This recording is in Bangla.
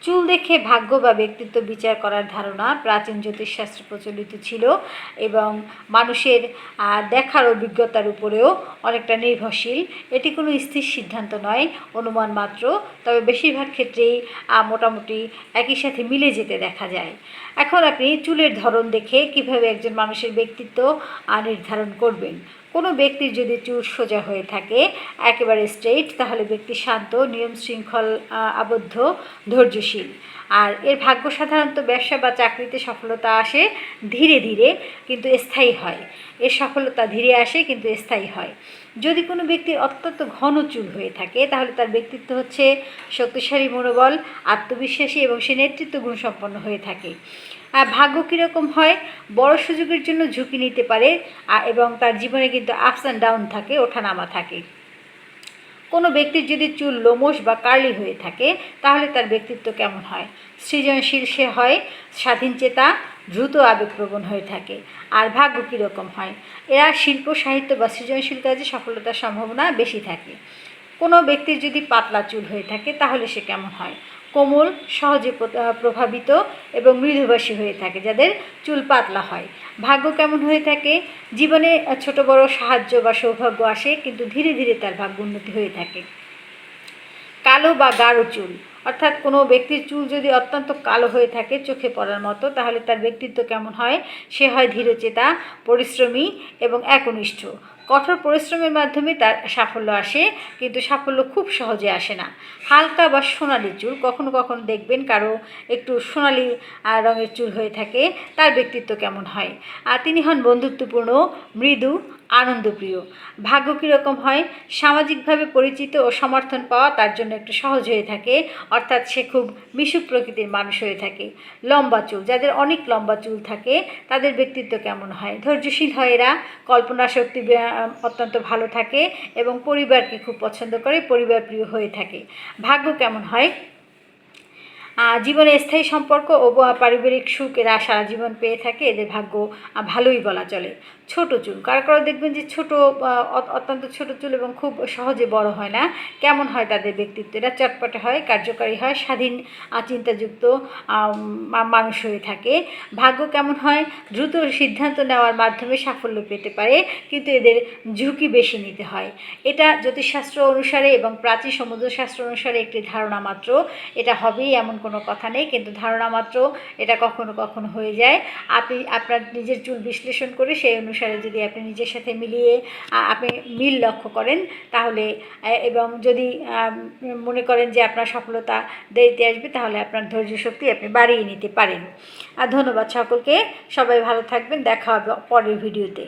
চুল দেখে ভাগ্য বা ব্যক্তিত্ব বিচার করার ধারণা প্রাচীন জ্যোতিষশাস্ত্রে প্রচলিত ছিল এবং মানুষের দেখার অভিজ্ঞতার উপরেও অনেকটা নির্ভরশীল। এটি কোনো স্থির সিদ্ধান্ত নয়, অনুমান মাত্র। তবে বেশিরভাগ ক্ষেত্রেই মোটামুটি একই সাথে মিলে যেতে দেখা যায়। এখন আপনি চুলের ধরন দেখে কিভাবে একজন মানুষের ব্যক্তিত্ব নির্ধারণ করবেন। কোনো ব্যক্তির যদি চুল সোজা হয়ে থাকে, একেবারে স্ট্রেইট, তাহলে ব্যক্তি শান্ত, নিয়ম শৃঙ্খল আবদ্ধ, ধৈর্যশীল। আর এর ভাগ্য সাধারণত ব্যবসা বা চাকরিতে সফলতা আসে ধীরে ধীরে, কিন্তু স্থায়ী হয়। এর সফলতা ধীরে আসে কিন্তু স্থায়ী হয়। যদি কোনো ব্যক্তির অত্যন্ত ঘন চুল হয়ে থাকে, তাহলে তার ব্যক্তিত্ব হচ্ছে শক্তিশালী মনোবল, আত্মবিশ্বাসী এবং সে নেতৃত্ব গুণসম্পন্ন হয়ে থাকে। ভাগ্য কীরকম হয়? বড় সুযোগের জন্য ঝুঁকি নিতে পারে এবং তার জীবনে কিন্তু আপস অ্যান্ড ডাউন থাকে, ওঠানামা থাকে। কোনো ব্যক্তির যদি চুল লোমশ বা কার্লি হয়ে থাকে, তাহলে তার ব্যক্তিত্ব কেমন হয়? সৃজনশীল সে হয়, স্বাধীনচেতা, দ্রুত আবেগপ্রবণ হয়ে থাকে। আর ভাগ্য কীরকম হয়? এরা শিল্প, সাহিত্য বা সৃজনশীল কাজে সফলতার সম্ভাবনা বেশি থাকে। কোনো ব্যক্তির যদি পাতলা চুল হয়ে থাকে, তাহলে সে কেমন হয়? কোমল, সহজে প্রভাবিত এবং মৃদুভাষী হয়ে থাকে যাদের চুল পাতলা হয়। ভাগ্য কেমন হয়ে থাকে? জীবনে ছোট বড় সাহায্য বা সৌভাগ্য আসে, কিন্তু ধীরে ধীরে তার ভাগ্য উন্নতি হয়ে থাকে। কালো বা গাঢ় চুল, অর্থাৎ কোনো ব্যক্তির চুল যদি অত্যন্ত কালো হয়ে থাকে চোখে পড়ার মতো, তাহলে তার ব্যক্তিত্ব কেমন হয়? সে হয় ধীরচেতা, পরিশ্রমী এবং একনিষ্ঠ। কঠোর পরিশ্রমের মাধ্যমে তার সাফল্য আসে, কিন্তু সাফল্য খুব সহজে আসে না। হালকা বা সোনালি চুল, কখনো কখনো দেখবেন কারো একটু সোনালি রঙের চুল হয়ে থাকে, তার ব্যক্তিত্ব কেমন হয়? তিনি হন বন্ধুত্বপূর্ণ, মৃদু, আনন্দপ্রিয়। ভাগ্য কীরকম হয়? সামাজিকভাবে পরিচিত ও সমর্থন পাওয়া তার জন্য একটু সহজ হয়ে থাকে, অর্থাৎ সে খুব মিশুক প্রকৃতির মানুষ হয়ে থাকে। লম্বা চুল, যাদের অনেক লম্বা চুল থাকে তাদের ব্যক্তিত্ব কেমন হয়? ধৈর্যশীল হয় এরা, কল্পনা শক্তি অত্যন্ত ভালো থাকে এবং পরিবারকে খুব পছন্দ করে, পরিবার প্রিয় হয়ে থাকে। ভাগ্য কেমন হয়? জীবনে স্থায়ী সম্পর্ক ও পারিবারিক সুখ এরা সারা জীবন পেয়ে থাকে, এদের ভাগ্য ভালোই বলা চলে। ছোট চুল, কারো কারো দেখবেন যে ছোট, অত্যন্ত ছোট চুল এবং খুব সহজে বড় হয় না। কেমন হয় তাদের ব্যক্তিত্ব? এরা চটপটে হয়, কার্যকারী হয়, স্বাধীন চিন্তাযুক্ত মানুষ হয়ে থাকে। ভাগ্য কেমন হয়? দ্রুত সিদ্ধান্ত নেওয়ার মাধ্যমে সাফল্য পেতে পারে, কিন্তু এদের ঝুঁকি বেশি নিতে হয়। এটা জ্যোতিষশাস্ত্র অনুসারে এবং প্রাচীন সমুদ্রশাস্ত্র অনুসারে একটি ধারণা মাত্র। এটা হবেই এমন কোনো কথা নেই, কিন্তু ধারণা মাত্র। এটা কখনো কখনো হয়ে যায়। আপনি আপনার নিজের চুল বিশ্লেষণ করে সেই অনুসারে যদি আপনি নিজের সাথে মিলিয়ে আপনি মিল লক্ষ্য করেন, তাহলে এবং যদি মনে করেন যে আপনার সফলতা দেরিতে আসবে, তাহলে আপনার ধৈর্য শক্তি আপনি বাড়িয়ে নিতে পারেন। ধন্যবাদ সকলকে, সবাই ভালো থাকবেন, দেখা হবে পরের ভিডিওতে।